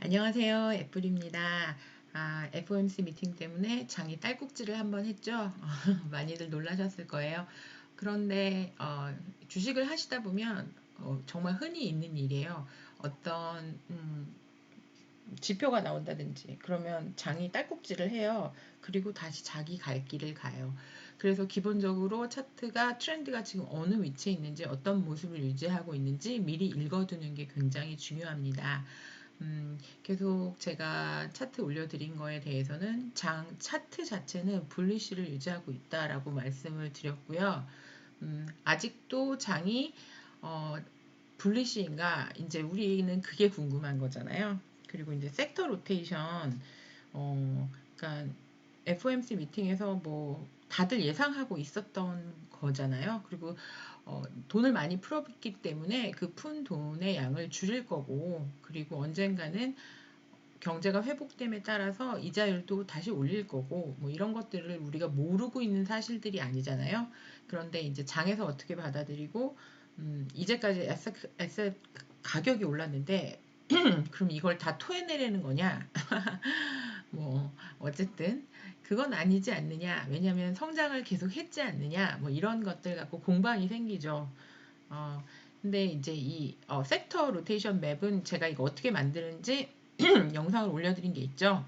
안녕하세요. 애플입니다. FOMC 미팅 때문에 장이 딸꾹질을 한번 했죠. 많이들 놀라셨을 거예요. 그런데 주식을 하시다 보면 정말 흔히 있는 일이에요. 어떤 지표가 나온다든지 그러면 장이 딸꾹질을 해요. 그리고 다시 자기 갈 길을 가요. 그래서 기본적으로 차트가 트렌드가 지금 어느 위치에 있는지 어떤 모습을 유지하고 있는지 미리 읽어두는 게 굉장히 중요합니다. 계속 제가 차트 올려드린 거에 대해서는 차트 자체는 불리시를 유지하고 있다라고 말씀을 드렸고요. 아직도 장이 불리시인가 이제 우리는 그게 궁금한 거잖아요. 그리고 이제 섹터 로테이션 그러니까 FOMC 미팅에서 뭐 다들 예상하고 있었던 거잖아요. 그리고 돈을 많이 풀었기 때문에 그 푼 돈의 양을 줄일 거고, 그리고 언젠가는 경제가 회복됨에 따라서 이자율도 다시 올릴 거고, 뭐 이런 것들을 우리가 모르고 있는 사실들이 아니잖아요. 그런데 이제 장에서 어떻게 받아들이고, 이제까지 에셋 가격이 올랐는데 그럼 이걸 다 토해내려는 거냐? 뭐 어쨌든 그건 아니지 않느냐. 왜냐하면 성장을 계속 했지 않느냐. 뭐 이런 것들 갖고 공방이 생기죠. 어, 근데 이제 이 섹터 로테이션 맵은 제가 이거 어떻게 만드는지 영상을 올려드린 게 있죠.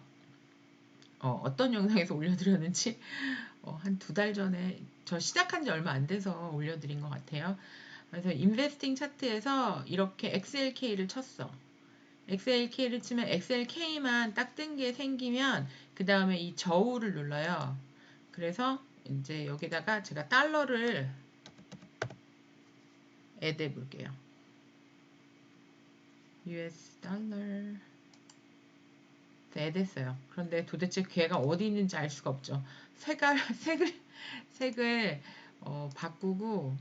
어떤 영상에서 올려드렸는지 한 2달 전에 저 시작한 지 얼마 안 돼서 올려드린 것 같아요. 그래서 인베스팅 차트에서 이렇게 XLK를 쳤어. XLK를 치면 XLK만 딱 뜬 게 생기면 그 다음에 이 저울을 눌러요. 그래서 이제 여기다가 제가 달러를 애드해 볼게요. US 달러 애드했어요. 그런데 도대체 걔가 어디 있는지 알 수가 없죠. 색을 바꾸고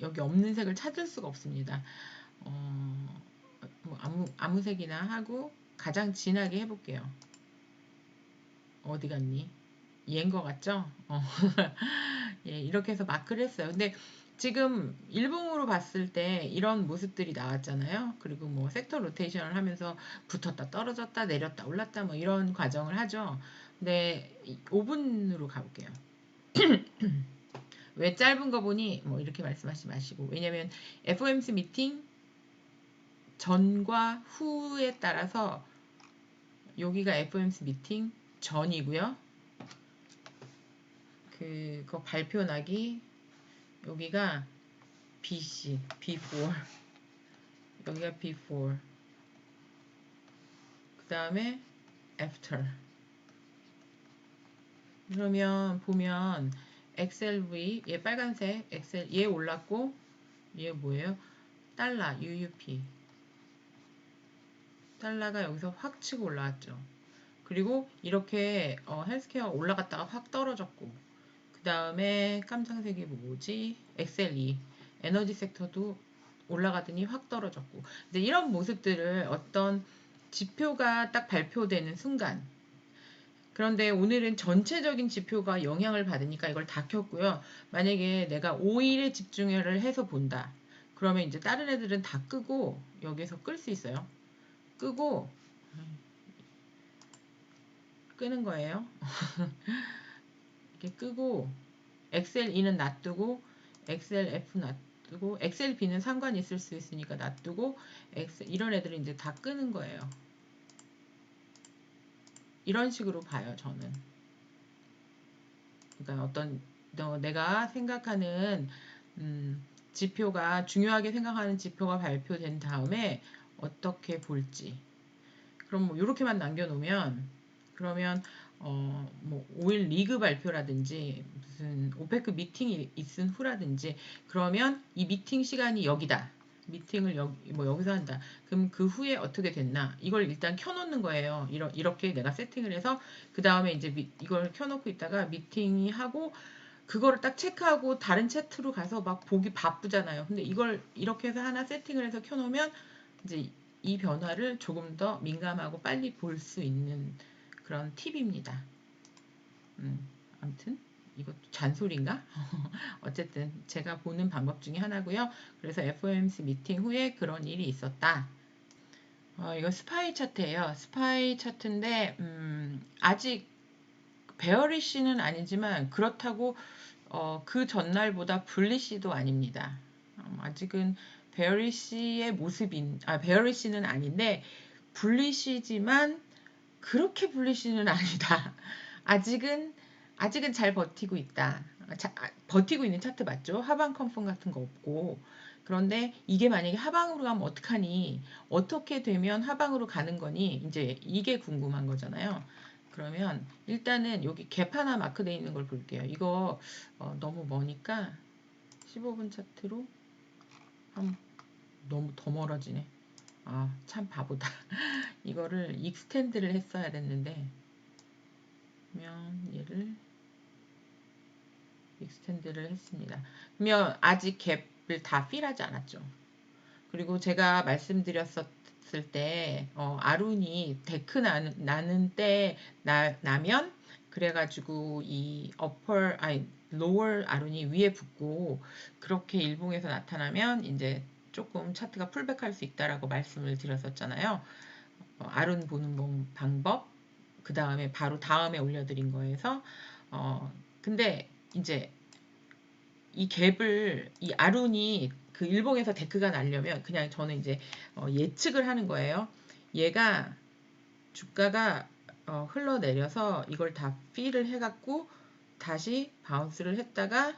여기 없는 색을 찾을 수가 없습니다. 뭐 아무 색이나 하고 가장 진하게 해볼게요. 어디 갔니? 얘인 것 같죠? 예, 이렇게 해서 마크를 했어요. 근데 지금 일봉으로 봤을 때 이런 모습들이 나왔잖아요. 그리고 뭐 섹터 로테이션을 하면서 붙었다 떨어졌다 내렸다 올랐다 뭐 이런 과정을 하죠. 근데 5분으로 가볼게요. 왜 짧은 거 보니 뭐 이렇게 말씀하시지 마시고, 왜냐면 FOMC 미팅 전과 후에 따라서 여기가 FOMC 미팅 전이고요. 그거 발표 나기 여기가 BC, before, 여기가 before, 그 다음에 after. 그러면 보면 XLV, 얘 빨간색, 얘 올랐고, 얘 뭐예요? 달러, UUP. 달러가 여기서 확 치고 올라왔죠. 그리고 이렇게 헬스케어 올라갔다가 확 떨어졌고, 그 다음에 깜장색이 뭐지? XLE, 에너지 섹터도 올라가더니 확 떨어졌고. 이제 이런 모습들을 어떤 지표가 딱 발표되는 순간, 그런데 오늘은 전체적인 지표가 영향을 받으니까 이걸 다 켰고요. 만약에 내가 5일에 집중을 해서 본다. 그러면 이제 다른 애들은 다 끄고 여기서 끌 수 있어요. 끄고 끄는 거예요. 이렇게 끄고 XLE는 놔두고 XLF 놔두고 XLB는 상관이 있을 수 있으니까 놔두고 이런 애들은 이제 다 끄는 거예요. 이런 식으로 봐요, 저는. 그러니까 어떤 내가 생각하는 지표가 중요하게 생각하는 지표가 발표된 다음에 어떻게 볼지. 그럼 뭐 이렇게만 남겨놓으면 그러면 뭐 5일 리그 발표라든지 무슨 오페크 미팅이 있은 후라든지 그러면 이 미팅 시간이 여기다. 미팅을 여기서 한다. 그럼 그 후에 어떻게 됐나? 이걸 일단 켜놓는 거예요. 이렇게 내가 세팅을 해서 그 다음에 이제 이걸 켜놓고 있다가 미팅이 하고 그거를 딱 체크하고 다른 채트로 가서 막 보기 바쁘잖아요. 근데 이걸 이렇게 해서 하나 세팅을 해서 켜놓으면 이제 이 변화를 조금 더 민감하고 빨리 볼 수 있는 그런 팁입니다. 아무튼 이것도 잔소리인가? 어쨌든 제가 보는 방법 중에 하나고요. 그래서 FOMC 미팅 후에 그런 일이 있었다. 이거 스파이 차트예요. 스파이 차트인데 아직 베어리시는 아니지만 그렇다고 그 전날보다 불리시도 아닙니다. 아직은 베어리시의 모습인 베어리시는 아닌데 불리시지만 그렇게 불리시는 아니다. 아직은 아직은 잘 버티고 있다. 버티고 있는 차트 맞죠? 하방 컨펌 같은 거 없고. 그런데 이게 만약에 하방으로 가면 어떡하니? 어떻게 되면 하방으로 가는 거니? 이제 이게 궁금한 거잖아요. 그러면 일단은 여기 갭 하나 마크되어 있는 걸 볼게요. 이거 너무 머니까 15분 차트로 너무 더 멀어지네. 참 바보다. 이거를 익스텐드를 했어야 됐는데 그러면 얘를 익스텐드를 했습니다. 그러면 아직 갭을 다 필하지 않았죠. 그리고 제가 말씀드렸었을 때 아룬이 데크 나는 때 나면 그래가지고 이 로월 아룬이 위에 붙고 그렇게 일봉에서 나타나면 이제 조금 차트가 풀백할 수 있다라고 말씀을 드렸었잖아요. 아룬 보는 방법 그 다음에 바로 다음에 올려드린 거에서 근데 이제 이 갭을 이 아룬이 그 일봉에서 데크가 나려면 그냥 저는 이제 예측을 하는 거예요. 얘가 주가가 흘러내려서 이걸 다 필을 해갖고 다시 바운스를 했다가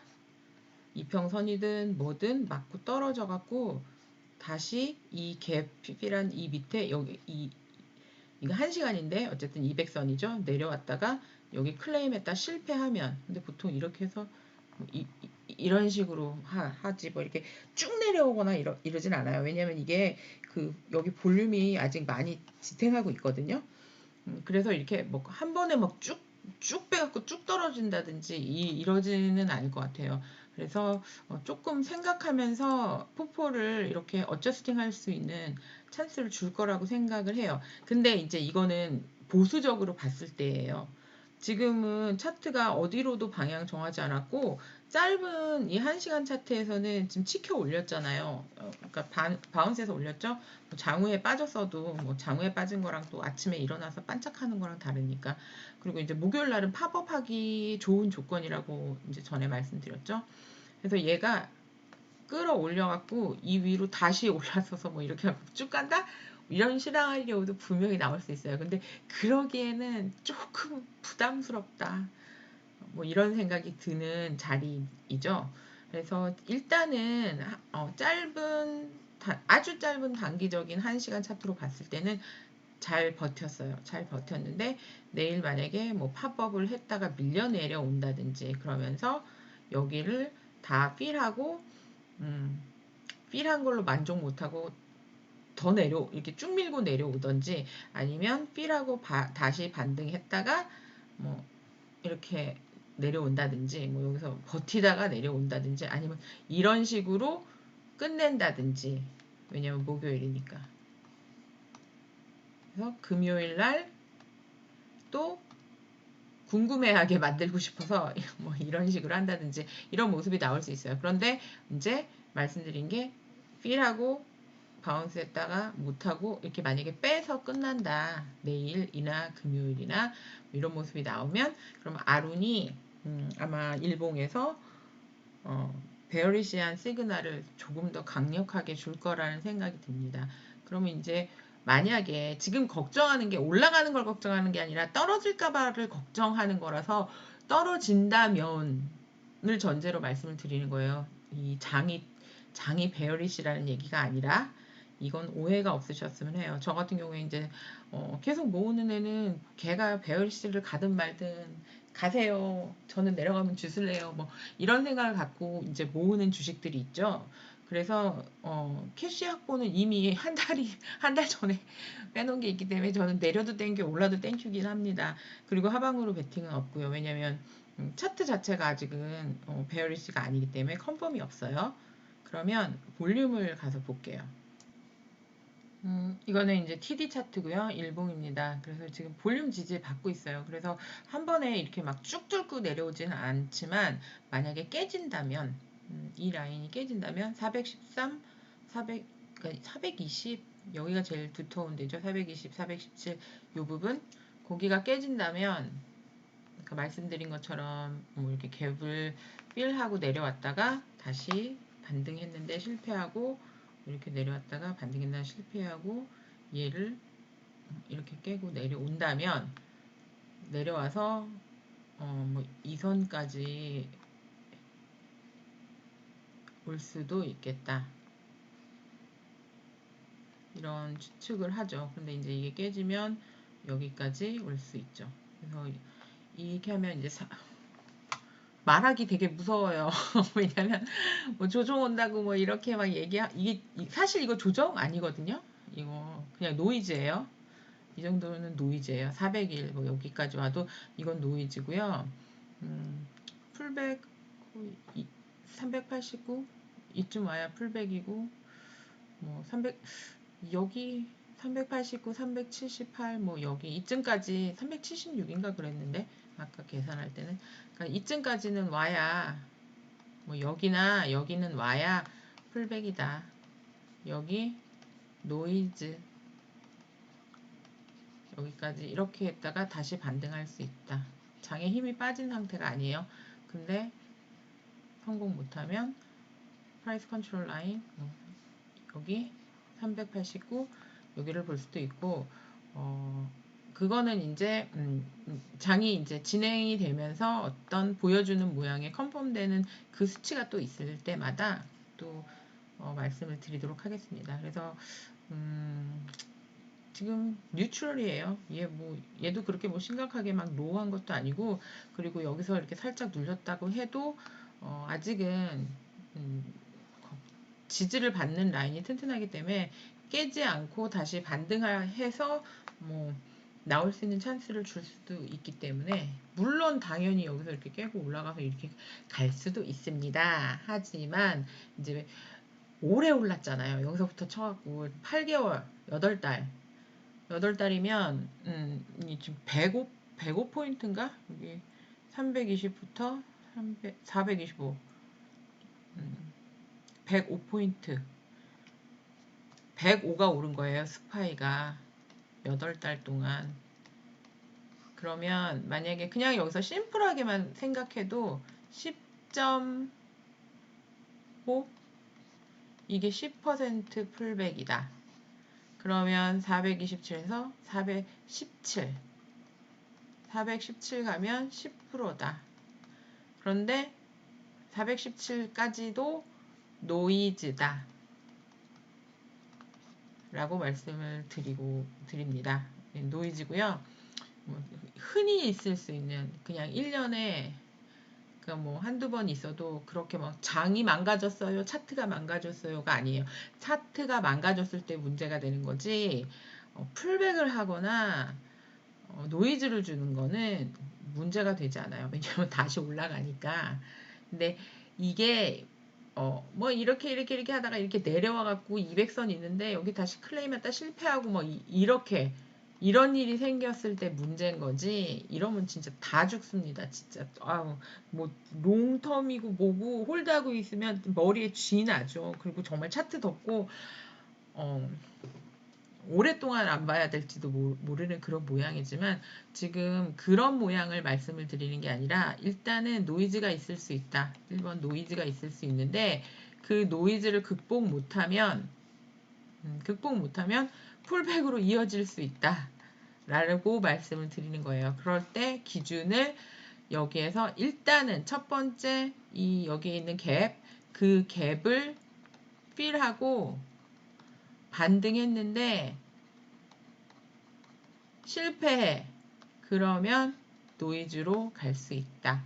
이평선이든 뭐든 맞고 떨어져갖고 다시 이 갭 필한 이 밑에 여기 이거 1시간인데 어쨌든 200선이죠. 내려왔다가 여기 클레임했다 실패하면 근데 보통 이렇게 해서 이런 식으로 하지 뭐 이렇게 쭉 내려오거나 이러진 않아요. 왜냐면 이게 그 여기 볼륨이 아직 많이 지탱하고 있거든요. 그래서 이렇게 뭐 한 번에 막 쭉 빼갖고 쭉 떨어진다든지 이러지는 않을 것 같아요. 그래서 조금 생각하면서 포포를 이렇게 어저스팅 할 수 있는 찬스를 줄 거라고 생각을 해요. 근데 이제 이거는 보수적으로 봤을 때예요. 지금은 차트가 어디로도 방향 정하지 않았고 짧은 이 1시간 차트에서는 지금 치켜 올렸잖아요. 그러니까 바운스에서 올렸죠. 뭐 장우에 빠졌어도 뭐 장우에 빠진 거랑 또 아침에 일어나서 반짝하는 거랑 다르니까. 그리고 이제 목요일 날은 팝업하기 좋은 조건이라고 이제 전에 말씀드렸죠. 그래서 얘가 끌어올려갖고 이 위로 다시 올라서서 뭐 이렇게 쭉 간다? 이런 시나리오도 분명히 나올 수 있어요. 근데 그러기에는 조금 부담스럽다. 뭐 이런 생각이 드는 자리이죠. 그래서 일단은 아주 짧은 단기적인 1시간 차트로 봤을 때는 잘 버텼어요. 잘 버텼는데 내일 만약에 뭐 팝업을 했다가 밀려 내려온다든지 그러면서 여기를 다 필하고 필한 걸로 만족 못하고 더 이렇게 쭉 밀고 내려오던지 아니면 필하고 다시 반등했다가 뭐 이렇게 내려온다든지 뭐 여기서 버티다가 내려온다든지 아니면 이런 식으로 끝낸다든지 왜냐면 목요일이니까 그래서 금요일 날 또 궁금해하게 만들고 싶어서 뭐 이런 식으로 한다든지 이런 모습이 나올 수 있어요. 그런데 이제 말씀드린 게 필하고 바운스 했다가 못하고 이렇게 만약에 빼서 끝난다. 내일이나 금요일이나 뭐 이런 모습이 나오면 그럼 아룬이 아마 일봉에서 베어리시한 시그널을 조금 더 강력하게 줄 거라는 생각이 듭니다. 그러면 이제 만약에 지금 걱정하는 게 올라가는 걸 걱정하는 게 아니라 떨어질까봐를 걱정하는 거라서 떨어진다면을 전제로 말씀을 드리는 거예요. 이 장이 베어리시라는 얘기가 아니라 이건 오해가 없으셨으면 해요. 저 같은 경우에 이제 계속 모으는 애는 걔가 베어리시를 가든 말든 가세요. 저는 내려가면 주술래요. 뭐 이런 생각을 갖고 이제 모으는 주식들이 있죠. 그래서 캐시 확보는 이미 한 달 전에 빼놓은 게 있기 때문에 저는 내려도 땡겨 올라도 땡큐긴 합니다. 그리고 하방으로 베팅은 없고요. 왜냐면 차트 자체가 아직은 베어리시가 아니기 때문에 컨펌이 없어요. 그러면 볼륨을 가서 볼게요. 이거는 이제 TD 차트고요. 일봉입니다. 그래서 지금 볼륨 지지 받고 있어요. 그래서 한 번에 이렇게 막 쭉 뚫고 내려오지는 않지만 만약에 깨진다면 이 라인이 깨진다면 413, 400, 그러니까 420 여기가 제일 두터운 데죠. 420, 417 요 부분. 거기가 깨진다면 아까 말씀드린 것처럼 뭐 이렇게 갭을 필하고 내려왔다가 다시 반등했는데 실패하고 이렇게 내려왔다가 반등했나 실패하고 얘를 이렇게 깨고 내려온다면 내려와서 뭐 이 선까지 올 수도 있겠다. 이런 추측을 하죠. 근데 이제 이게 깨지면 여기까지 올 수 있죠. 그래서 이렇게 하면 이제 말하기 되게 무서워요. 왜냐면 뭐 조정 온다고 뭐 이렇게 막 이게 사실 이거 조정 아니거든요. 이거 그냥 노이즈예요. 이 정도는 노이즈예요. 400일 뭐 여기까지 와도 이건 노이즈고요. 풀백 389 이쯤 와야 풀백이고 뭐 300 여기 389, 378 뭐 여기 이쯤까지 376인가 그랬는데 아까 계산할 때는 그러니까 이쯤까지는 와야 뭐 여기나 여기는 와야 풀백이다. 여기 노이즈 여기까지 이렇게 했다가 다시 반등할 수 있다. 장에 힘이 빠진 상태가 아니에요. 근데 성공 못하면 프라이스 컨트롤 라인 여기 389 여기를 볼 수도 있고 그거는 이제 장이 이제 진행이 되면서 어떤 보여주는 모양의 컨펌되는 그 수치가 또 있을 때마다 또 말씀을 드리도록 하겠습니다. 그래서 지금 뉴트럴이에요. 얘도 그렇게 뭐 심각하게 막 로우한 것도 아니고 그리고 여기서 이렇게 살짝 눌렸다고 해도 아직은 지지를 받는 라인이 튼튼하기 때문에 깨지 않고 다시 반등해서 뭐 나올 수 있는 찬스를 줄 수도 있기 때문에 물론 당연히 여기서 이렇게 깨고 올라가서 이렇게 갈 수도 있습니다. 하지만 이제 오래 올랐잖아요. 여기서부터 쳐갖고 8개월, 8달 8달이면 지금 105포인트인가? 여기 320부터 425 105포인트 105가 오른 거예요. 스파이가 8달 동안. 그러면 만약에 그냥 여기서 심플하게만 생각해도 10.5 이게 10% 풀백이다. 그러면 427에서 417 가면 10%다. 그런데 417까지도 노이즈다 라고 말씀을 드립니다. 노이즈고요. 흔히 있을 수 있는 그냥 1년에 그러니까 뭐 한두 번 있어도 그렇게 막 장이 망가졌어요, 차트가 망가졌어요가 아니에요. 차트가 망가졌을 때 문제가 되는 거지 풀백을 하거나 노이즈를 주는 거는 문제가 되지 않아요. 왜냐면 다시 올라가니까. 근데 이게 뭐 이렇게 하다가 이렇게 내려와 갖고 200선 있는데 여기 다시 클레임했다 실패하고 뭐 이렇게 이런 일이 생겼을 때 문제인 거지. 이러면 진짜 다 죽습니다. 진짜 아우 뭐 롱텀이고 뭐고 홀드하고 있으면 머리에 쥐 나죠. 그리고 정말 차트 덮고 오랫동안 안 봐야 될지도 모르는 그런 모양이지만 지금 그런 모양을 말씀을 드리는 게 아니라 일단은 노이즈가 있을 수 있다. 1번 노이즈가 있을 수 있는데 그 노이즈를 극복 못하면 풀백으로 이어질 수 있다. 라고 말씀을 드리는 거예요. 그럴 때 기준을 여기에서 일단은 첫 번째 이 여기에 있는 그 갭을 필하고 반등했는데 실패해. 그러면 노이즈로 갈 수 있다.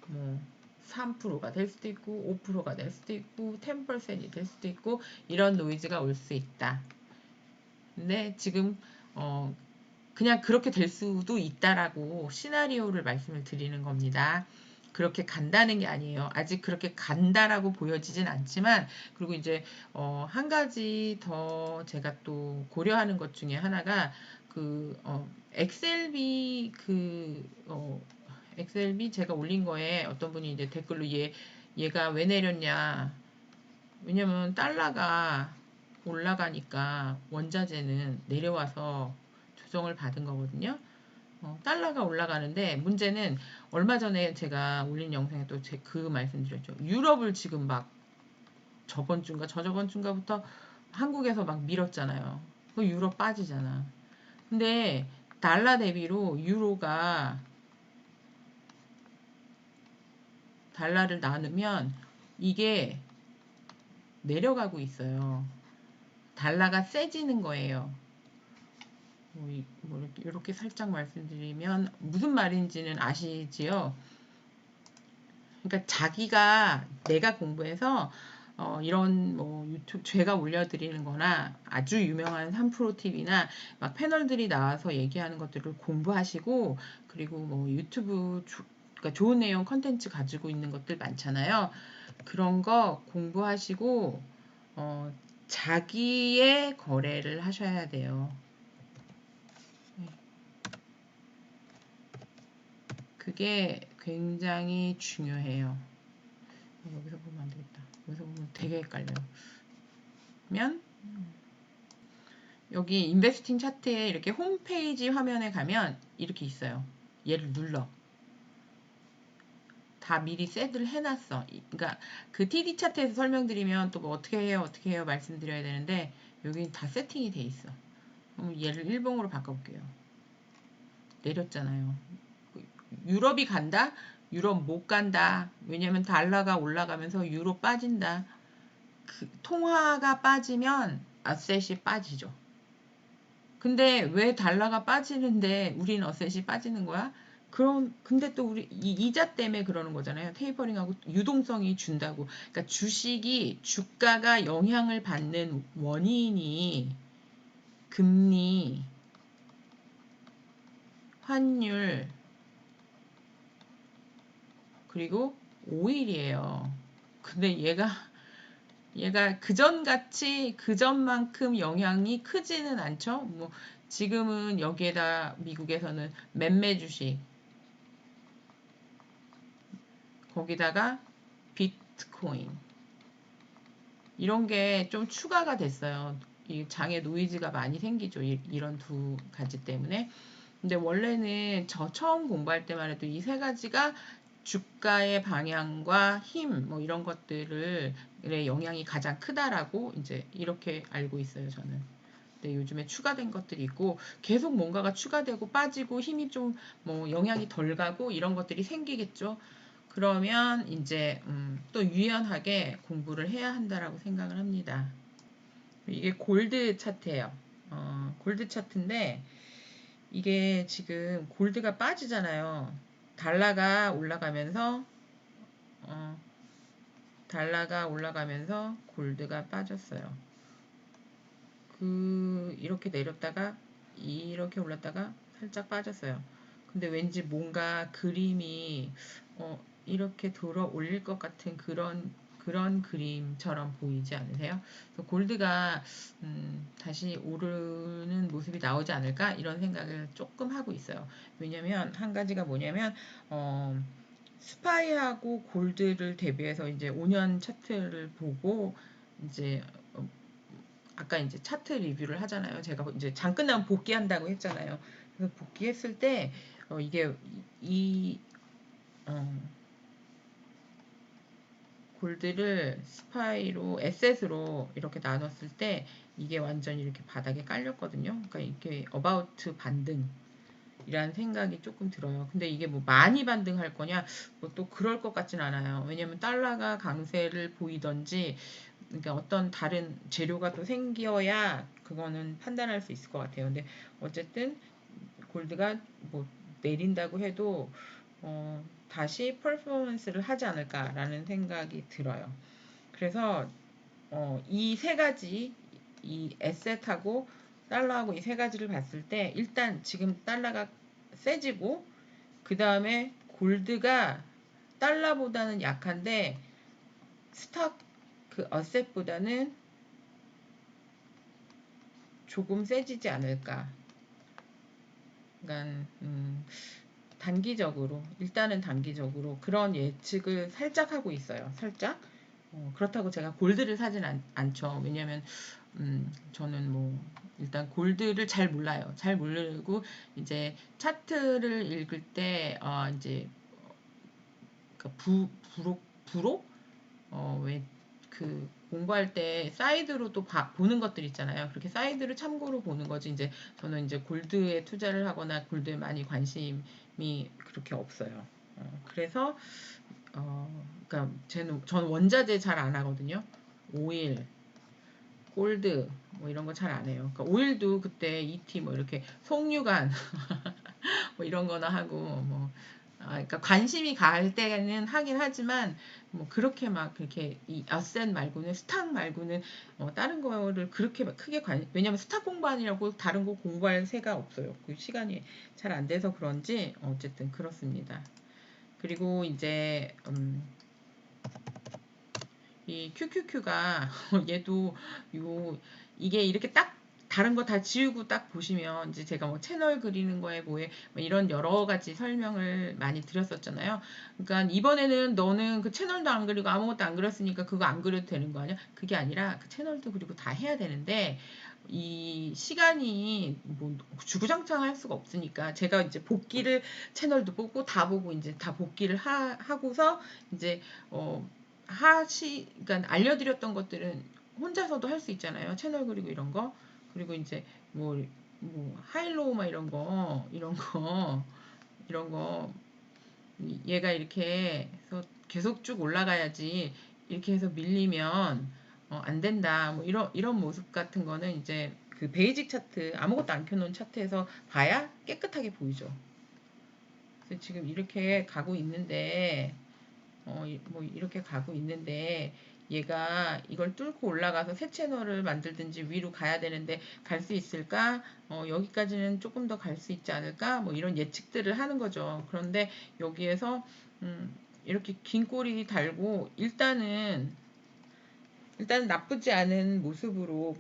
뭐 3%가 될 수도 있고 5%가 될 수도 있고 10%이 될 수도 있고 이런 노이즈가 올 수 있다. 근데 지금 그냥 그렇게 될 수도 있다라고 시나리오를 말씀을 드리는 겁니다. 그렇게 간다는 게 아니에요. 아직 그렇게 간다라고 보여지진 않지만 그리고 이제 한 가지 더 제가 또 고려하는 것 중에 하나가 그 XLB XLB 제가 올린 거에 어떤 분이 이제 댓글로 얘가 왜 내렸냐 왜냐면 달러가 올라가니까 원자재는 내려와서 조정을 받은 거거든요. 달러가 올라가는데 문제는 얼마 전에 제가 올린 영상에 또 그 말씀드렸죠. 유럽을 지금 막 저번 주인가 저저번 주인가부터 한국에서 막 밀었잖아요. 그 유럽 빠지잖아. 근데 달러 대비로 유로가 달러를 나누면 이게 내려가고 있어요. 달러가 세지는 거예요. 뭐 이렇게 살짝 말씀드리면 무슨 말인지는 아시지요? 그러니까 자기가 내가 공부해서 이런 뭐 유튜브 제가 올려드리는 거나 아주 유명한 3프로 TV나 막 패널들이 나와서 얘기하는 것들을 공부하시고 그리고 뭐 유튜브 그러니까 좋은 내용 컨텐츠 가지고 있는 것들 많잖아요. 그런 거 공부하시고 자기의 거래를 하셔야 돼요. 그게 굉장히 중요해요. 여기서 보면 안 되겠다. 여기서 보면 되게 헷갈려요. 그러면 여기 인베스팅 차트에 이렇게 홈페이지 화면에 가면 이렇게 있어요. 얘를 눌러. 다 미리 셋을 해놨어. 그러니까 그 TD 차트에서 설명드리면 또 뭐 어떻게 해요 말씀드려야 되는데 여기 다 세팅이 돼 있어. 그럼 얘를 일봉으로 바꿔볼게요. 내렸잖아요. 유럽이 간다? 유럽 못 간다. 왜냐면 달러가 올라가면서 유로 빠진다. 통화가 빠지면 아셋이 빠지죠. 근데 왜 달러가 빠지는데 우리는 어셋이 빠지는 거야? 근데 또 우리 이자 때문에 그러는 거잖아요. 테이퍼링하고 유동성이 준다고. 그러니까 주식이 주가가 영향을 받는 원인이 금리, 환율, 그리고 오일이에요. 근데 얘가 그전같이 그전만큼 영향이 크지는 않죠. 뭐 지금은 여기에다 미국에서는 매매 주식 거기다가 비트코인 이런 게 좀 추가가 됐어요. 이 장에 노이즈가 많이 생기죠. 이런 두 가지 때문에. 근데 원래는 저 처음 공부할 때만 해도 이 세 가지가 주가의 방향과 힘, 뭐 이런 것들의 영향이 가장 크다라고 이제 이렇게 알고 있어요, 저는. 근데 요즘에 추가된 것들이 있고 계속 뭔가가 추가되고 빠지고 힘이 좀 뭐 영향이 덜 가고 이런 것들이 생기겠죠. 그러면 이제 또 유연하게 공부를 해야 한다라고 생각을 합니다. 이게 골드 차트예요. 골드 차트인데 이게 지금 골드가 빠지잖아요. 달러가 올라가면서 어, 달러가 올라가면서 골드가 빠졌어요. 이렇게 내렸다가 이렇게 올랐다가 살짝 빠졌어요. 근데 왠지 뭔가 그림이 이렇게 들어 올릴 것 같은 그런 그림처럼 보이지 않으세요? 그래서 골드가 다시 오르는 모습이 나오지 않을까 이런 생각을 조금 하고 있어요. 왜냐면 한 가지가 뭐냐면 스파이하고 골드를 대비해서 이제 5년 차트를 보고 이제 아까 이제 차트 리뷰를 하잖아요. 제가 이제 장 끝나면 복귀한다고 했잖아요. 그래서 복귀했을 때 이게 이 어, 골드를 스파이로 에셋으로 이렇게 나눴을 때 이게 완전히 이렇게 바닥에 깔렸거든요. 그러니까 이게 어바우트 반등이라는 생각이 조금 들어요. 근데 이게 뭐 많이 반등할 거냐? 뭐 또 그럴 것 같진 않아요. 왜냐면 달러가 강세를 보이던지 그러니까 어떤 다른 재료가 또 생겨야 그거는 판단할 수 있을 것 같아요. 근데 어쨌든 골드가 뭐 내린다고 해도 다시 퍼포먼스를 하지 않을까라는 생각이 들어요. 그래서 이 세 가지 이 에셋하고 달러하고 이 세 가지를 봤을 때 일단 지금 달러가 세지고 그 다음에 골드가 달러보다는 약한데 스탁 그 어셋보다는 조금 세지지 않을까. 그러니까 단기적으로 일단은 단기적으로 그런 예측을 살짝 하고 있어요. 살짝. 그렇다고 제가 골드를 사진 않죠. 왜냐면 저는 뭐 일단 골드를 잘 몰라요. 잘 모르고 이제 차트를 읽을 때 이제 그 부록 왜 그 공부할 때 사이드로 또 보는 것들 있잖아요. 그렇게 사이드를 참고로 보는 거지. 이제 저는 이제 골드에 투자를 하거나 골드에 많이 관심이 그렇게 없어요. 그래서 그러니까 저는 원자재 잘 안 하거든요. 오일, 골드 뭐 이런 거 잘 안 해요. 그러니까 오일도 그때 ET 뭐 이렇게 송유관 뭐 이런 거나 하고 뭐 그러니까 관심이 갈 때는 하긴 하지만 뭐 그렇게 막 그렇게 이 아센 말고는 스탁 말고는 다른 거를 그렇게 막 크게 왜냐면 스탁 공부하느라고 다른 거 공부할 새가 없어요. 그 시간이 잘 안 돼서 그런지 어쨌든 그렇습니다. 그리고 이제 이 QQQ가 얘도 이게 이렇게 딱 다른 거 다 지우고 딱 보시면 이제 제가 뭐 채널 그리는 거에 뭐에 뭐 이런 여러 가지 설명을 많이 드렸었잖아요. 그러니까 이번에는 너는 그 채널도 안 그리고 아무것도 안 그렸으니까 그거 안 그려도 되는 거 아니야? 그게 아니라 그 채널도 그리고 다 해야 되는데 이 시간이 뭐 주구장창 할 수가 없으니까 제가 이제 복기를 채널도 보고 다 보고 이제 다 복기를 하고서 이제 그러니까 알려드렸던 것들은 혼자서도 할 수 있잖아요. 채널 그리고 이런 거. 그리고 이제 뭐 하일로우 막 이런 거 얘가 이렇게 해서 계속 쭉 올라가야지 이렇게 해서 밀리면 안 된다. 뭐 이런 모습 같은 거는 이제 그 베이직 차트 아무것도 안 켜놓은 차트에서 봐야 깨끗하게 보이죠. 그래서 지금 이렇게 가고 있는데 뭐 이렇게 가고 있는데 얘가 이걸 뚫고 올라가서 새 채널을 만들든지 위로 가야 되는데 갈 수 있을까? 여기까지는 조금 더 갈 수 있지 않을까? 뭐 이런 예측들을 하는 거죠. 그런데 여기에서 이렇게 긴 꼬리 달고 일단은 나쁘지 않은 모습으로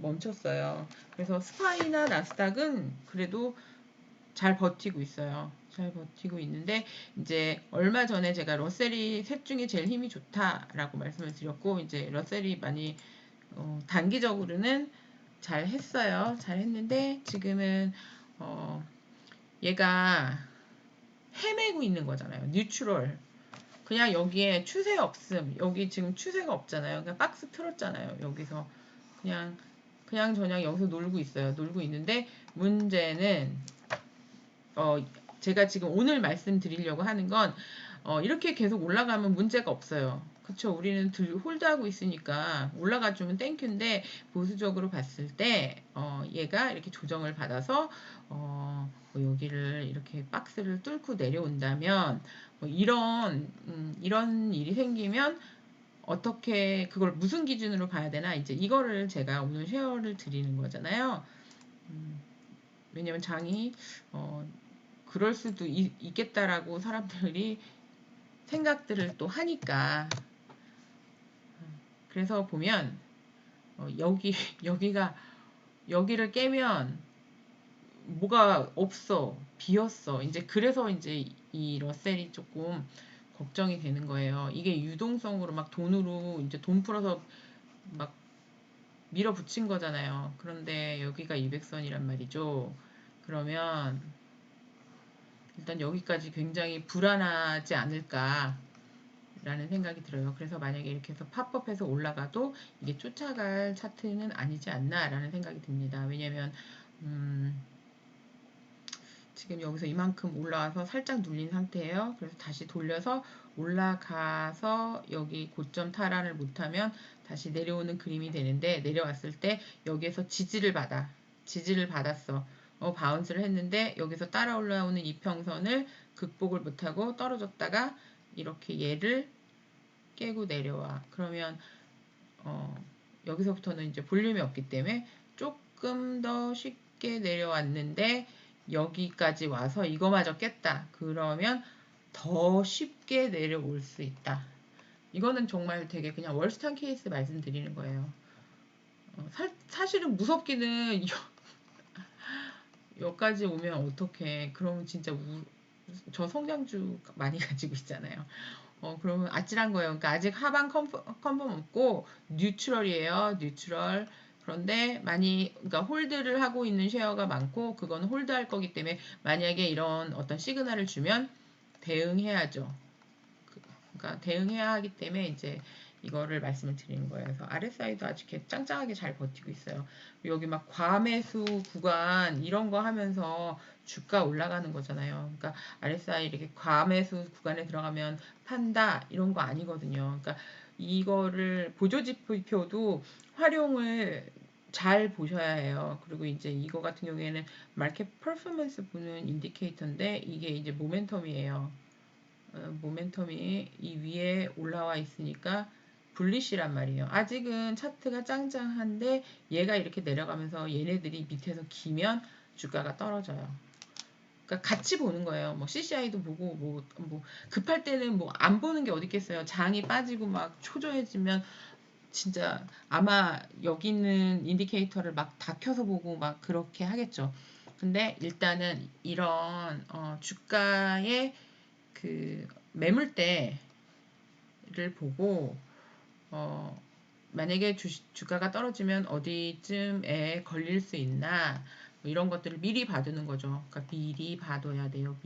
멈췄어요. 그래서 스파이나 나스닥은 그래도 잘 버티고 있어요. 잘 버티고 있는데 이제 얼마 전에 제가 러셀이 셋 중에 제일 힘이 좋다라고 말씀을 드렸고 이제 러셀이 많이 단기적으로는 잘 했어요. 잘 했는데 지금은 얘가 헤매고 있는 거잖아요. 뉴트럴. 그냥 여기에 추세 없음. 여기 지금 추세가 없잖아요. 그냥 박스 틀었잖아요. 여기서 그냥 저냥 여기서 놀고 있어요. 놀고 있는데 문제는 어, 제가 지금 오늘 말씀드리려고 하는 건 이렇게 계속 올라가면 문제가 없어요. 그쵸? 우리는 홀드하고 있으니까 올라가주면 땡큐인데 보수적으로 봤을 때 얘가 이렇게 조정을 받아서 뭐 여기를 이렇게 박스를 뚫고 내려온다면 뭐 이런 일이 생기면 어떻게 그걸 무슨 기준으로 봐야 되나 이제 이거를 제가 오늘 쉐어를 드리는 거잖아요. 왜냐면 장이 그럴 수도 있겠다라고 사람들이 생각들을 또 하니까 그래서 보면 여기가 여기를 깨면 뭐가 없어 비었어 이제 그래서 이제 이 러셀이 조금 걱정이 되는 거예요. 이게 유동성으로 막 돈으로 이제 돈 풀어서 막 밀어붙인 거잖아요. 그런데 여기가 200선이란 말이죠. 그러면 일단 여기까지 굉장히 불안하지 않을까 라는 생각이 들어요. 그래서 만약에 이렇게 해서 팝업해서 올라가도 이게 쫓아갈 차트는 아니지 않나 라는 생각이 듭니다. 왜냐면 지금 여기서 이만큼 올라와서 살짝 눌린 상태예요. 그래서 다시 돌려서 올라가서 여기 고점 탈환을 못하면 다시 내려오는 그림이 되는데 내려왔을 때 여기에서 지지를 받았어. 바운스를 했는데 여기서 따라 올라오는 이평선을 극복을 못하고 떨어졌다가 이렇게 얘를 깨고 내려와. 그러면 여기서부터는 이제 볼륨이 없기 때문에 조금 더 쉽게 내려왔는데 여기까지 와서 이거마저 깼다. 그러면 더 쉽게 내려올 수 있다. 이거는 정말 되게 그냥 월스턴 케이스 말씀드리는 거예요. 사실은 무섭기는 여기까지 오면 어떡해. 그러면 진짜 저 성장주 많이 가지고 있잖아요. 그러면 아찔한 거예요. 그러니까 아직 하방 컨펌 없고 뉴트럴이에요. 뉴트럴. 그런데 많이 그러니까 홀드를 하고 있는 쉐어가 많고 그거는 홀드할 거기 때문에 만약에 이런 어떤 시그널을 주면 대응해야죠. 그러니까 대응해야 하기 때문에 이제 이거를 말씀을 드리는 거예요. 그래서 RSI도 아주 이렇게 짱짱하게 잘 버티고 있어요. 여기 막 과매수 구간 이런 거 하면서 주가 올라가는 거잖아요. 그러니까 RSI 이렇게 과매수 구간에 들어가면 판다 이런 거 아니거든요. 그러니까 이거를 보조지표도 활용을 잘 보셔야 해요. 그리고 이제 이거 같은 경우에는 마켓 퍼포먼스 보는 인디케이터인데 이게 이제 모멘텀이에요. 모멘텀이 이 위에 올라와 있으니까 불리시란 말이에요. 아직은 차트가 짱짱한데 얘가 이렇게 내려가면서 얘네들이 밑에서 기면 주가가 떨어져요. 그러니까 같이 보는 거예요. 뭐 CCI도 보고 뭐 급할 때는 뭐 안 보는 게 어디 있겠어요. 장이 빠지고 막 초조해지면 진짜 아마 여기 있는 인디케이터를 막 다 켜서 보고 막 그렇게 하겠죠. 근데 일단은 이런 주가의 그 매물대를 보고 어, 만약에 주가가 떨어지면 어디쯤에 걸릴 수 있나 뭐 이런 것들을 미리 봐두는 거죠. 그러니까 미리 봐둬야 돼요.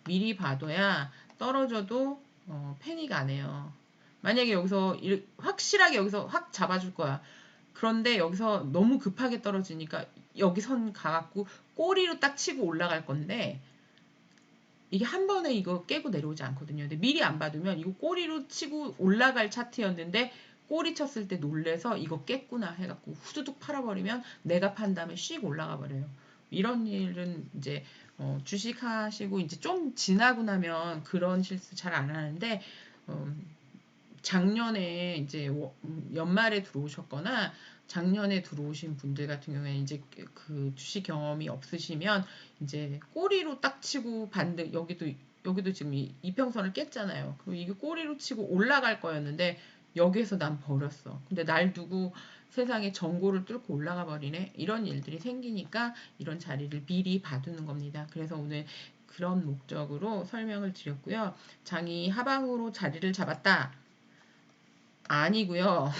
미리 봐둬야 떨어져도 패닉 안 해요. 만약에 여기서 확실하게 여기서 확 잡아줄 거야. 그런데 여기서 너무 급하게 떨어지니까 여기 선 가갖고 꼬리로 딱 치고 올라갈 건데 이게 한 번에 이거 깨고 내려오지 않거든요. 근데 미리 안 받으면 이거 꼬리로 치고 올라갈 차트였는데 꼬리 쳤을 때 놀래서 이거 깼구나 해갖고 후두둑 팔아버리면 내가 판 다음에 씩 올라가 버려요. 이런 일은 이제 주식하시고 이제 좀 지나고 나면 그런 실수 잘 안 하는데 어, 작년에 이제 연말에 들어오셨거나 작년에 들어오신 분들 같은 경우에는 이제 그 주식 경험이 없으시면 이제 꼬리로 딱 치고 반등 여기도 지금 이평선을 깼잖아요. 그리고 이게 꼬리로 치고 올라갈 거였는데 여기에서 난 버렸어. 근데 날 두고 세상에 전고를 뚫고 올라가 버리네. 이런 일들이 생기니까 이런 자리를 미리 봐두는 겁니다. 그래서 오늘 그런 목적으로 설명을 드렸고요. 장이 하방으로 자리를 잡았다. 아니고요.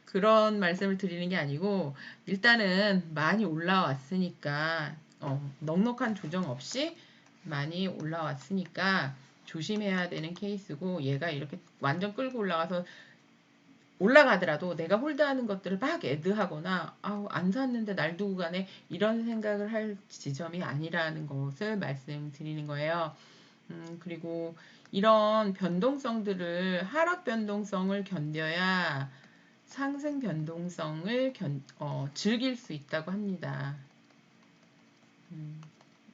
그런 말씀을 드리는 게 아니고 일단은 많이 올라왔으니까 넉넉한 조정 없이 많이 올라왔으니까 조심해야 되는 케이스고 얘가 이렇게 완전 끌고 올라가서 올라가더라도 내가 홀드하는 것들을 막 애드하거나 아우 안 샀는데 날 두고 가네 이런 생각을 할 지점이 아니라는 것을 말씀드리는 거예요. 그리고 이런 변동성들을 하락 변동성을 견뎌야 상승 변동성을 즐길 수 있다고 합니다.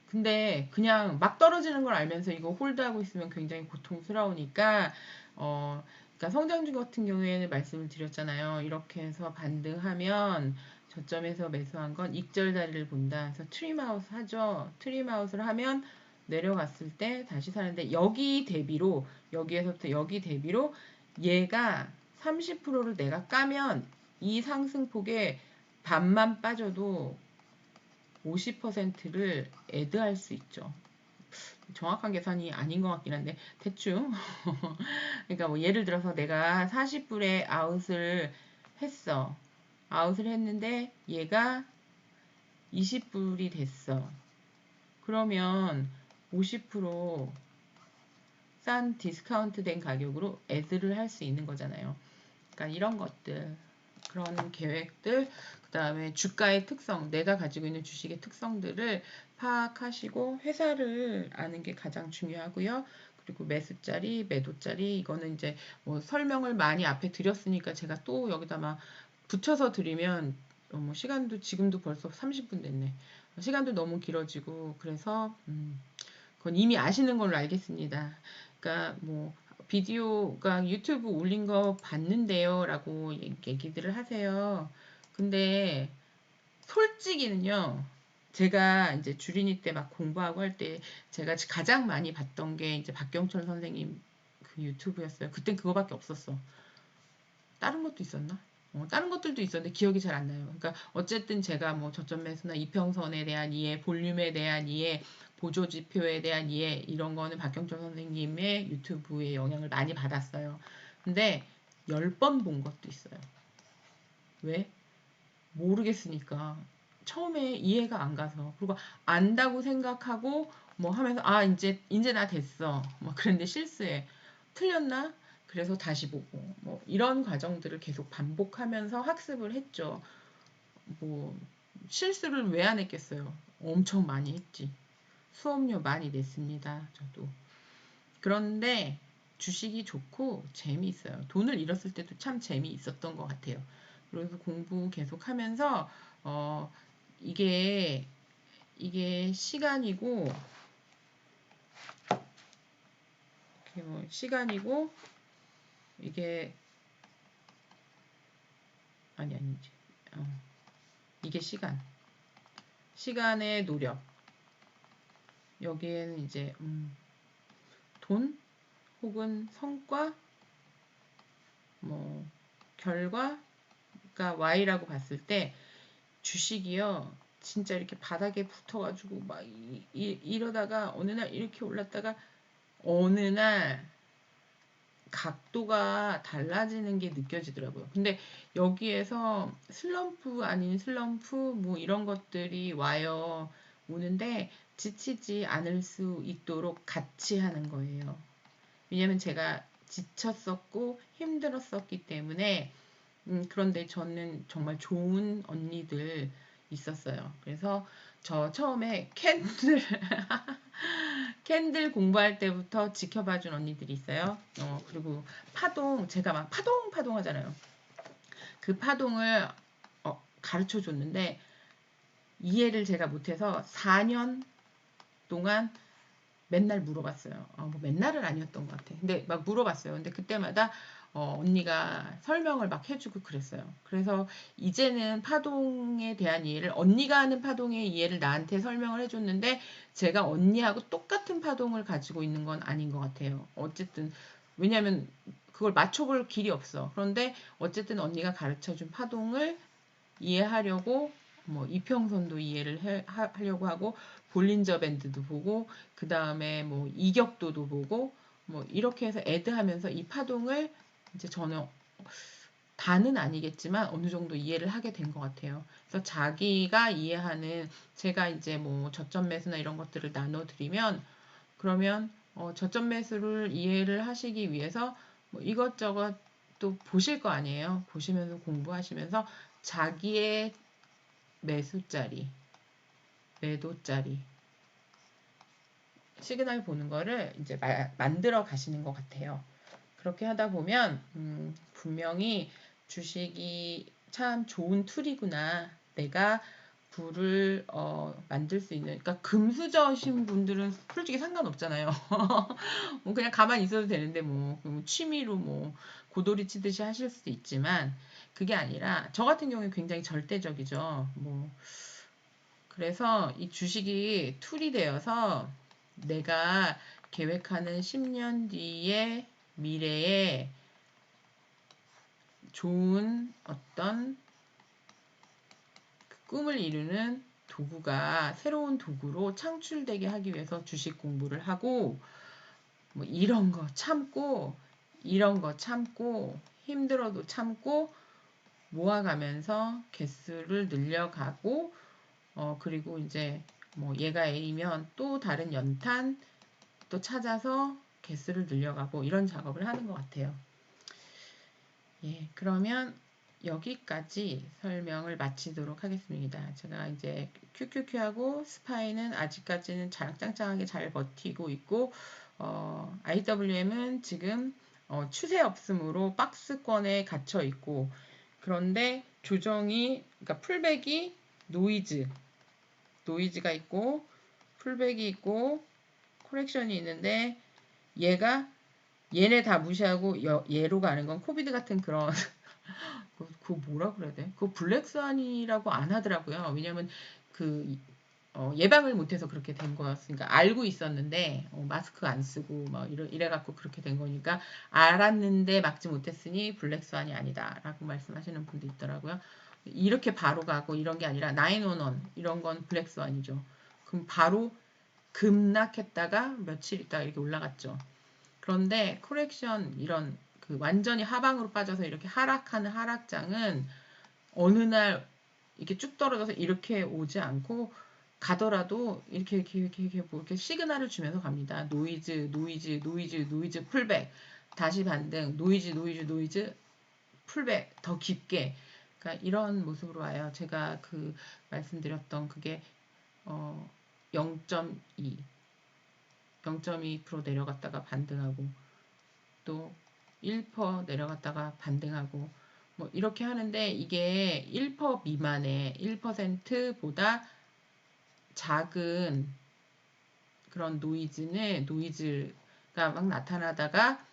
근데 그냥 막 떨어지는 걸 알면서 이거 홀드하고 있으면 굉장히 고통스러우니까 그러니까 성장주 같은 경우에는 말씀을 드렸잖아요. 이렇게 해서 반등하면 저점에서 매수한 건 익절 자리를 본다. 그래서 트림아웃 하죠. 트림아웃을 하면 내려갔을 때 다시 사는데 여기 대비로 여기에서부터 여기 대비로 얘가 30%를 내가 까면 이 상승폭에 반만 빠져도 50%를 애드할 수 있죠. 정확한 계산이 아닌 것 같긴 한데 대충 그러니까 뭐 예를 들어서 내가 40불에 아웃을 했어. 아웃을 했는데 얘가 20불이 됐어. 그러면 50%싼 디스카운트 된 가격으로 애드를 할 수 있는 거잖아요. 그러니까 이런 것들 그런 계획들 그 다음에 주가의 특성 내가 가지고 있는 주식의 특성들을 파악하시고 회사를 아는 게 가장 중요하고요. 그리고 매수자리 매도자리 이거는 이제 뭐 설명을 많이 앞에 드렸으니까 제가 또 여기다 막 붙여서 드리면 뭐 시간도 지금도 벌써 30분 됐네. 시간도 너무 길어지고 그래서 그건 이미 아시는 걸로 알겠습니다. 그러니까 뭐 비디오가 유튜브 올린 거 봤는데요 라고 얘기들을 하세요. 근데 솔직히는요. 제가 이제 주린이 때 막 공부하고 할 때 제가 가장 많이 봤던 게 이제 박경철 선생님 그 유튜브였어요. 그땐 그거밖에 없었어. 다른 것도 있었나? 다른 것들도 있었는데 기억이 잘 안 나요. 그러니까 어쨌든 제가 뭐 저점 매수나 이평선에 대한 이해, 볼륨에 대한 이해, 보조 지표에 대한 이해 이런 거는 박경철 선생님의 유튜브에 영향을 많이 받았어요. 근데 10번 본 것도 있어요. 왜? 모르겠으니까 처음에 이해가 안 가서 그리고 안다고 생각하고 뭐 하면서 아 이제 나 됐어 뭐 그런데 실수해 틀렸나 그래서 다시 보고 뭐 이런 과정들을 계속 반복하면서 학습을 했죠. 뭐 실수를 왜 안 했겠어요. 엄청 많이 했지. 수업료 많이 냈습니다. 저도. 그런데 주식이 좋고 재미있어요. 돈을 잃었을 때도 참 재미있었던 것 같아요. 그래서 공부 계속하면서 어 이게 시간이고 뭐 시간이고 이게 아니지. 어, 이게 시간의 노력. 여기에는 이제 돈 혹은 성과 뭐 결과 그러니까 Y라고 봤을 때 주식이요. 진짜 이렇게 바닥에 붙어가지고 막 이러다가 어느 날 이렇게 올랐다가 어느 날 각도가 달라지는 게 느껴지더라고요. 근데 여기에서 슬럼프 아닌 슬럼프 뭐 이런 것들이 와요. 오는데 지치지 않을 수 있도록 같이 하는 거예요. 왜냐면 제가 지쳤었고 힘들었었기 때문에 그런데 저는 정말 좋은 언니들 있었어요. 그래서 저 처음에 캔들 공부할 때부터 지켜봐준 언니들이 있어요. 그리고 제가 막 파동 하잖아요. 그 파동을 가르쳐 줬는데 이해를 제가 못해서 4년 동안 맨날 물어봤어요. 뭐 맨날은 아니었던 것 같아. 근데 막 물어봤어요. 근데 그때마다 언니가 설명을 막 해주고 그랬어요. 그래서 이제는 파동에 대한 이해를 언니가 하는 파동의 이해를 나한테 설명을 해줬는데 제가 언니하고 똑같은 파동을 가지고 있는 건 아닌 것 같아요. 어쨌든 왜냐하면 그걸 맞춰볼 길이 없어. 그런데 어쨌든 언니가 가르쳐준 파동을 이해하려고 뭐 이평선도 이해를 하려고 하고 볼린저 밴드도 보고 그 다음에 뭐 이격도도 보고 뭐 이렇게 해서 애드하면서 이 파동을 이제 저는 다는 아니겠지만 어느 정도 이해를 하게 된 것 같아요. 그래서 자기가 이해하는 제가 이제 뭐 저점 매수나 이런 것들을 나눠드리면 그러면 저점 매수를 이해를 하시기 위해서 뭐 이것저것 또 보실 거 아니에요. 보시면서 공부하시면서 자기의 매수자리, 매도자리, 시그널 보는 거를 이제 만들어 가시는 것 같아요. 그렇게 하다 보면 분명히 주식이 참 좋은 툴이구나. 내가 부를 만들 수 있는 그러니까 금수저신 분들은 솔직히 상관없잖아요. 뭐 그냥 가만히 있어도 되는데 뭐 취미로 뭐 고도리 치듯이 하실 수도 있지만 그게 아니라 저 같은 경우에 굉장히 절대적이죠. 뭐 그래서 이 주식이 툴이 되어서 내가 계획하는 10년 뒤의 미래에 좋은 어떤 꿈을 이루는 도구가 새로운 도구로 창출되게 하기 위해서 주식 공부를 하고 뭐 이런 거 참고 이런 거 참고 힘들어도 참고 모아가면서 개수를 늘려가고 그리고 이제 뭐 얘가 A면 또 다른 연탄 또 찾아서 개수를 늘려가고 이런 작업을 하는 것 같아요. 예, 그러면 여기까지 설명을 마치도록 하겠습니다. 제가 이제 QQQ하고 스파이는 아직까지는 짱짱하게 잘 버티고 있고 IWM은 지금 추세 없음으로 박스권에 갇혀 있고 그런데 조정이 그러니까 풀백이 노이즈가 있고 풀백이 있고 코렉션이 있는데 얘네 다 무시하고 얘로 가는 건 코비드 같은 그런 그거 뭐라 그래야 돼? 그거 블랙스완이라고 안 하더라고요. 왜냐면 그 예방을 못해서 그렇게 된 거였으니까 알고 있었는데 마스크 안 쓰고 막 이래갖고 그렇게 된 거니까 알았는데 막지 못했으니 블랙스완이 아니다라고 말씀하시는 분도 있더라고요. 이렇게 바로 가고 이런 게 아니라 911 이런 건 블랙스완이죠. 그럼 바로 급락했다가 며칠 있다가 이렇게 올라갔죠. 그런데 코렉션 이런 그 완전히 하방으로 빠져서 이렇게 하락하는 하락장은 어느 날 이렇게 쭉 떨어져서 이렇게 오지 않고 가더라도 이렇게 뭐 이렇게 시그널을 주면서 갑니다. 노이즈, 노이즈, 노이즈, 노이즈, 풀백, 다시 반등, 노이즈, 노이즈, 노이즈, 풀백, 더 깊게. 그러니까 이런 모습으로 와요. 제가 그 말씀드렸던 그게 0.2, 0.2% 내려갔다가 반등하고 또 1% 내려갔다가 반등하고 뭐 이렇게 하는데 이게 1% 미만의 1%보다 작은 그런 노이즈가 막 나타나다가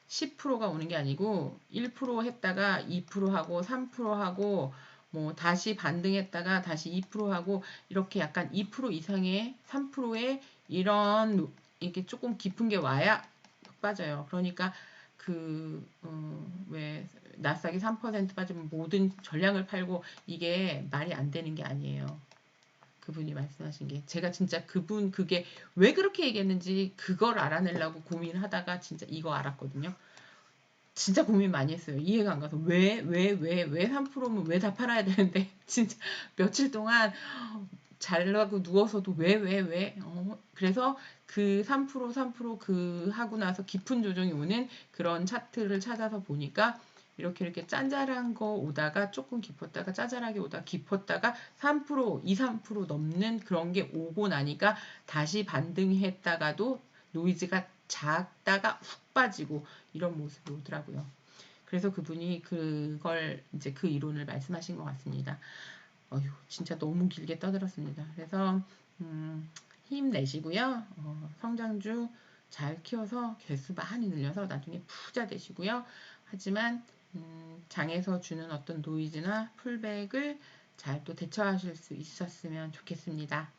10%가 오는 게 아니고 1% 했다가 2% 하고 3% 하고 뭐 다시 반등했다가 다시 2% 하고 이렇게 약간 2% 이상의 3%의 이런 이렇게 조금 깊은 게 와야 빠져요. 그러니까 왜 나스닥이 3% 빠지면 모든 전량을 팔고 이게 말이 안 되는 게 아니에요. 그분이 말씀하신 게 제가 진짜 그게 왜 그렇게 얘기했는지 그걸 알아내려고 고민하다가 진짜 이거 알았거든요. 진짜 고민 많이 했어요. 이해가 안 가서 왜 3%면 왜 다 팔아야 되는데 진짜 며칠 동안 잘라고 누워서도 왜 그래서 그 3% 그 하고 나서 깊은 조정이 오는 그런 차트를 찾아서 보니까 이렇게 짠잘한 거 오다가 조금 깊었다가 짜잘하게 오다가 깊었다가 3% 2, 3% 넘는 그런 게 오고 나니까 다시 반등했다가도 노이즈가 작다가 훅 빠지고 이런 모습이 오더라고요. 그래서 그분이 그걸 이제 그 이론을 말씀하신 것 같습니다. 어휴, 진짜 너무 길게 떠들었습니다. 그래서 힘내시고요. 성장주 잘 키워서 개수 많이 늘려서 나중에 부자 되시고요. 하지만 장에서 주는 어떤 노이즈나 풀백을 잘 또 대처하실 수 있었으면 좋겠습니다.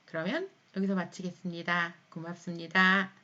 그러면 여기서 마치겠습니다. 고맙습니다.